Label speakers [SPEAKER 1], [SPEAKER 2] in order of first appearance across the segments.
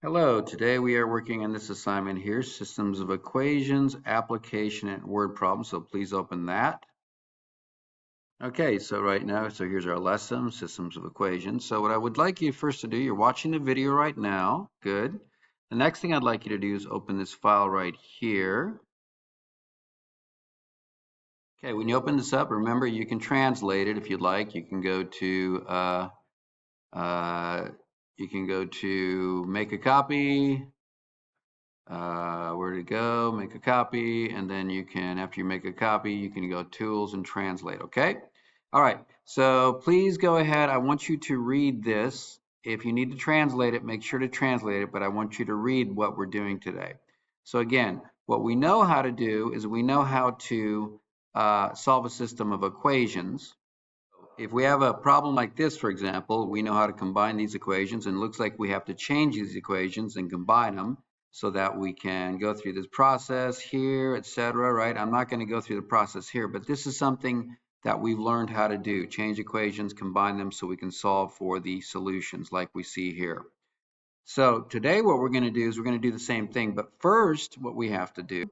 [SPEAKER 1] Hello, today we are working on this assignment here, Systems of Equations, Application and Word Problem, so please open that. Okay, so right now, here's our lesson, Systems of Equations. So what I would like you first to do, you're watching the video right now, good. The next thing I'd like you to do is open this file right here. Okay, when you open this up, remember you can translate it if you'd like. You can go to make a copy. Where to go, make a copy, and then you can, after you make a copy, you can go tools and translate, okay? All right, so please go ahead. I want you to read this. If you need to translate it, make sure to translate it, but I want you to read what we're doing today. So again, what we know how to do is we know how to solve a system of equations. If we have a problem like this, for example, we know how to combine these equations, and it looks like we have to change these equations and combine them so that we can go through this process here, etc., right? I'm not going to go through the process here, but this is something that we've learned how to do. Change equations, combine them so we can solve for the solutions like we see here. So today what we're going to do is we're going to do the same thing, but first what we have to do,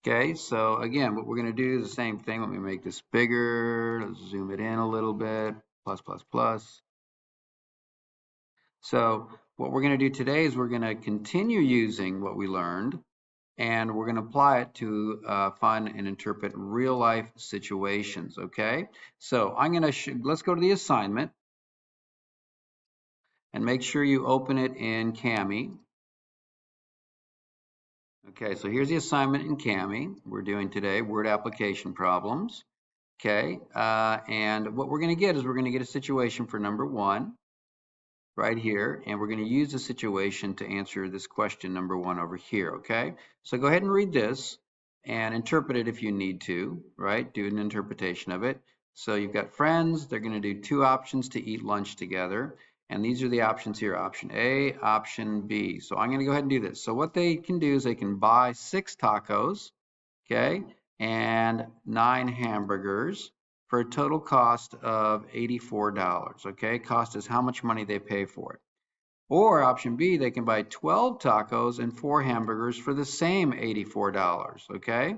[SPEAKER 1] okay, so again, what we're going to do is the same thing. Let me make this bigger. Let's zoom it in a little bit. Plus, plus, plus. So what we're going to do today is we're going to continue using what we learned, and we're going to apply it to find and interpret real life situations, okay? So I'm going to, let's go to the assignment, and make sure you open it in Kami. Okay, so here's the assignment in Kami. We're doing today word application problems. Okay, and what we're going to get is we're going to get a situation for number one right here, and we're going to use the situation to answer this question number one over here. Okay, so go ahead and read this and interpret it if you need to, right? Do an interpretation of it. So you've got friends, they're going to do two options to eat lunch together. And these are the options here, option A, option B. So I'm going to go ahead and do this. So what they can do is they can buy 6 tacos, okay, and 9 hamburgers for a total cost of $84, okay? Cost is how much money they pay for it. Or option B, they can buy 12 tacos and 4 hamburgers for the same $84, okay?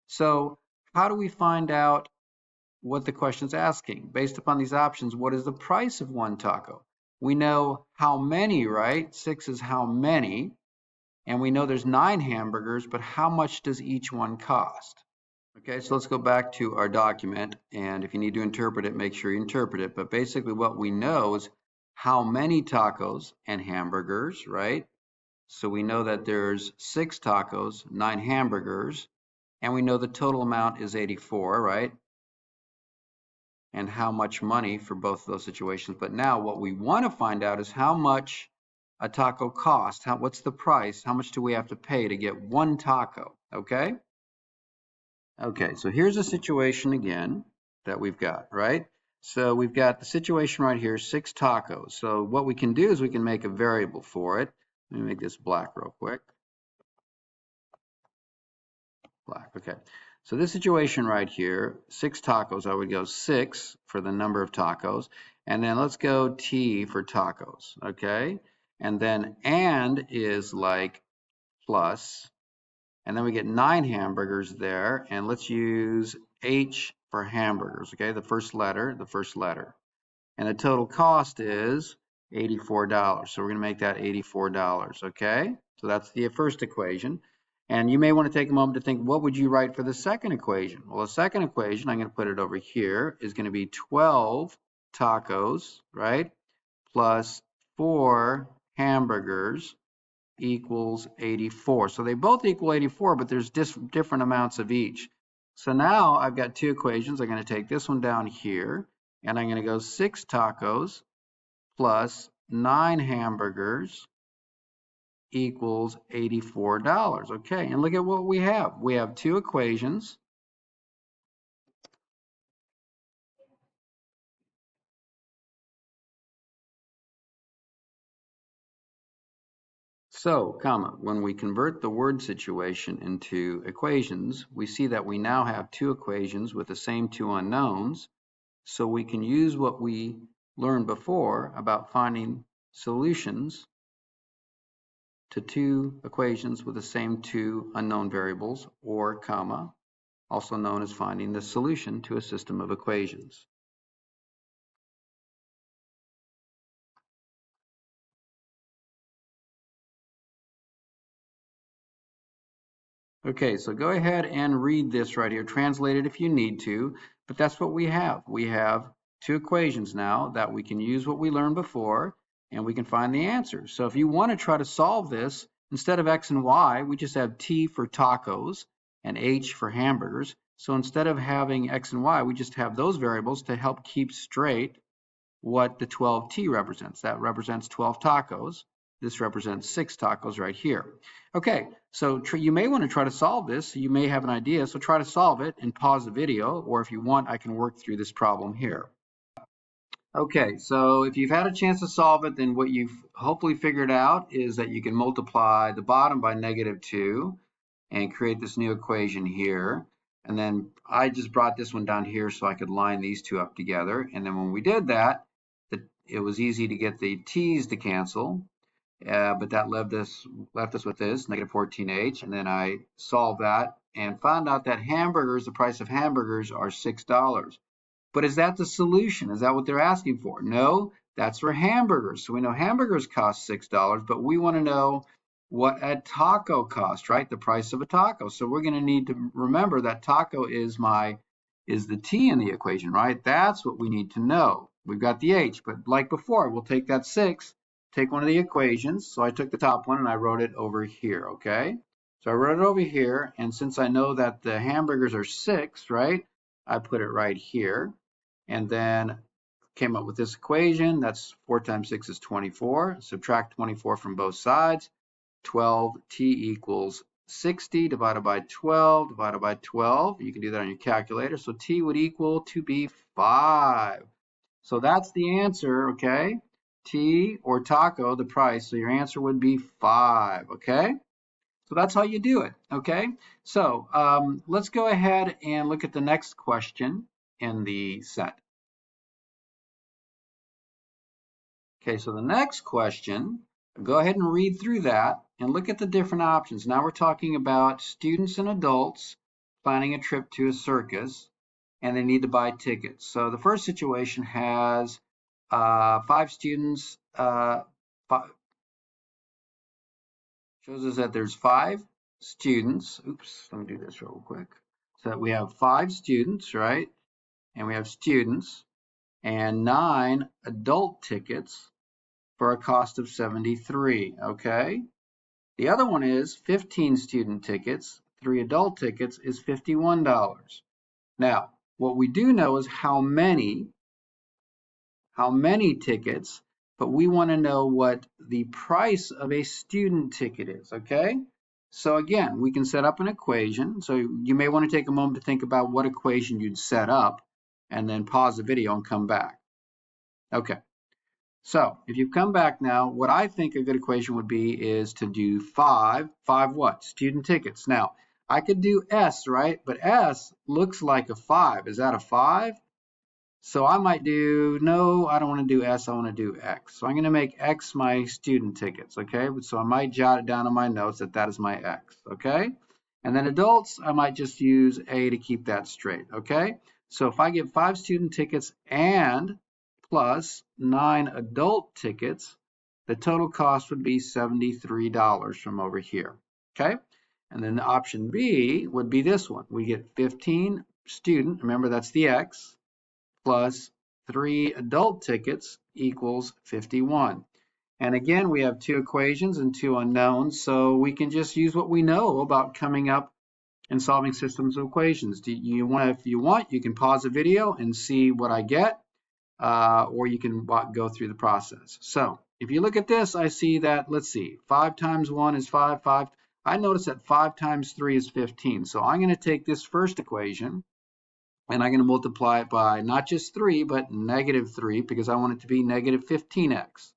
[SPEAKER 1] So how do we find out what the question's asking? Based upon these options, what is the price of one taco? We know how many, right? 6 is how many. And we know there's 9 hamburgers, but how much does each one cost? Okay, so let's go back to our document. And if you need to interpret it, make sure you interpret it. But basically what we know is how many tacos and hamburgers, right? So we know that there's 6 tacos, 9 hamburgers, and we know the total amount is 84, right? And how much money for both of those situations. But now what we want to find out is how much a taco costs. What's the price? How much do we have to pay to get one taco? Okay? Okay, so here's a situation again that we've got, right? So we've got the situation right here, 6 tacos. So what we can do is we can make a variable for it. Let me make this black real quick. Black, okay. So this situation right here, 6 tacos, I would go 6 for the number of tacos. And then let's go T for tacos, okay? And then and is like plus. And then we get 9 hamburgers there. And let's use H for hamburgers, okay? The first letter. And the total cost is $84. So we're going to make that $84, okay? So that's the first equation. And you may want to take a moment to think, what would you write for the second equation? Well, the second equation, I'm going to put it over here, is going to be 12 tacos, right? Plus 4 hamburgers equals 84. So they both equal 84, but there's different amounts of each. So now I've got 2 equations. I'm going to take this one down here, and I'm going to go 6 tacos plus 9 hamburgers equals $84. Okay, and look at what we have. We have 2 equations. So, when we convert the word situation into equations, we see that we now have 2 equations with the same 2 unknowns. So we can use what we learned before about finding solutions to two equations with the same two unknown variables, or comma, also known as finding the solution to a system of equations. Okay, so go ahead and read this right here. Translate it if you need to, but that's what we have. We have two equations now that we can use what we learned before, and we can find the answer. So if you want to try to solve this, instead of x and y, we just have t for tacos and h for hamburgers. So instead of having x and y, we just have those variables to help keep straight what the 12t represents. That represents 12 tacos. This represents 6 tacos right here. Okay, so you may want to try to solve this. You may have an idea, so try to solve it and pause the video, or if you want, I can work through this problem here. Okay, so if you've had a chance to solve it, then what you've hopefully figured out is that you can multiply the bottom by -2 and create this new equation here. And then I just brought this one down here so I could line these two up together. And then when we did that, it was easy to get the t's to cancel. But that left us with this, -14h. And then I solved that and found out that hamburgers, the price of hamburgers are $6. But is that the solution? Is that what they're asking for? No, that's for hamburgers. So we know hamburgers cost $6, but we want to know what a taco costs, right? The price of a taco. So we're going to need to remember that taco is the t in the equation, right? That's what we need to know. We've got the h, but like before, we'll take that 6, take one of the equations. So I took the top one and I wrote it over here, okay? So I wrote it over here, and since I know that the hamburgers are 6, right? I put it right here, and then came up with this equation. That's 4 times 6 is 24. Subtract 24 from both sides. 12t equals 60 divided by 12 divided by 12. You can do that on your calculator. So t would equal to be 5. So that's the answer, okay? T or taco, the price. So your answer would be 5, okay? So that's how you do it, okay? So let's go ahead and look at the next question in the set. Okay, so the next question, go ahead and read through that and look at the different options. Now we're talking about students and adults planning a trip to a circus, and they need to buy tickets. So the first situation has 5 students, shows us that there's 5 students. Oops, let me do this real quick. So we have 5 students, right? And we have students and 9 adult tickets for a cost of $73, okay? The other one is 15 student tickets, 3 adult tickets is $51. Now, what we do know is how many tickets, but we want to know what the price of a student ticket is, okay? So again, we can set up an equation. So you may want to take a moment to think about what equation you'd set up and then pause the video and come back. Okay. So if you come back now, what I think a good equation would be is to do 5 what? Student tickets. Now, I could do S, right? But S looks like a 5. Is that a 5? So I might do, no, I don't want to do S, I want to do X. So I'm going to make X my student tickets, okay? So I might jot it down on my notes that that is my X, okay? And then adults, I might just use A to keep that straight, okay? So if I get 5 student tickets and plus 9 adult tickets, the total cost would be $73 from over here, okay? And then the option B would be this one. We get 15 student, remember that's the X, plus 3 adult tickets equals 51. And again, we have 2 equations and 2 unknowns, so we can just use what we know about coming up and solving systems of equations. If you want, you can pause the video and see what I get, or you can go through the process. So if you look at this, I see that, let's see, 5 times 1 is 5, 5. I notice that 5 times 3 is 15. So I'm going to take this first equation, and I'm going to multiply it by not just 3, but -3, because I want it to be -15x.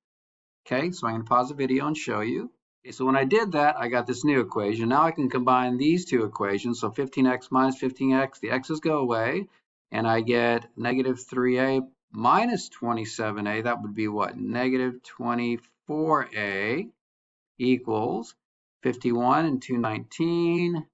[SPEAKER 1] Okay, so I'm going to pause the video and show you. Okay, so when I did that, I got this new equation. Now I can combine these 2 equations. So 15x minus 15x, the x's go away, and I get -3a minus 27a. That would be what? -24a equals 51 and 219.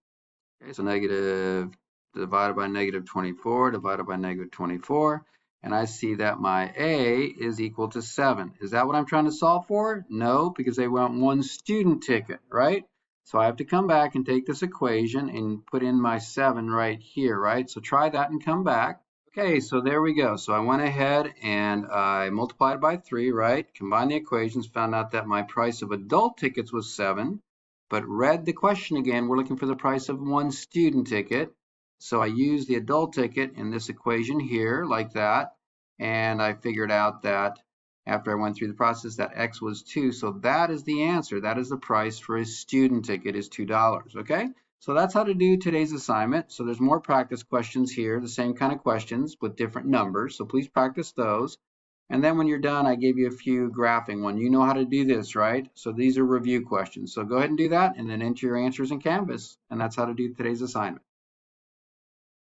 [SPEAKER 1] Okay, so negative divided by negative 24 divided by negative 24. And I see that my A is equal to 7. Is that what I'm trying to solve for? No, because they want one student ticket, right? So I have to come back and take this equation and put in my 7 right here, right? So try that and come back. Okay, so there we go. So I went ahead and I multiplied by 3, right? Combined the equations, found out that my price of adult tickets was 7. But read the question again. We're looking for the price of one student ticket. So I used the adult ticket in this equation here, like that. And I figured out that after I went through the process that X was 2. So that is the answer. That is the price for a student ticket is $2. Okay? So that's how to do today's assignment. So there's more practice questions here, the same kind of questions with different numbers. So please practice those. And then when you're done, I gave you a few graphing one. You know how to do this, right? So these are review questions. So go ahead and do that and then enter your answers in Canvas. And that's how to do today's assignment.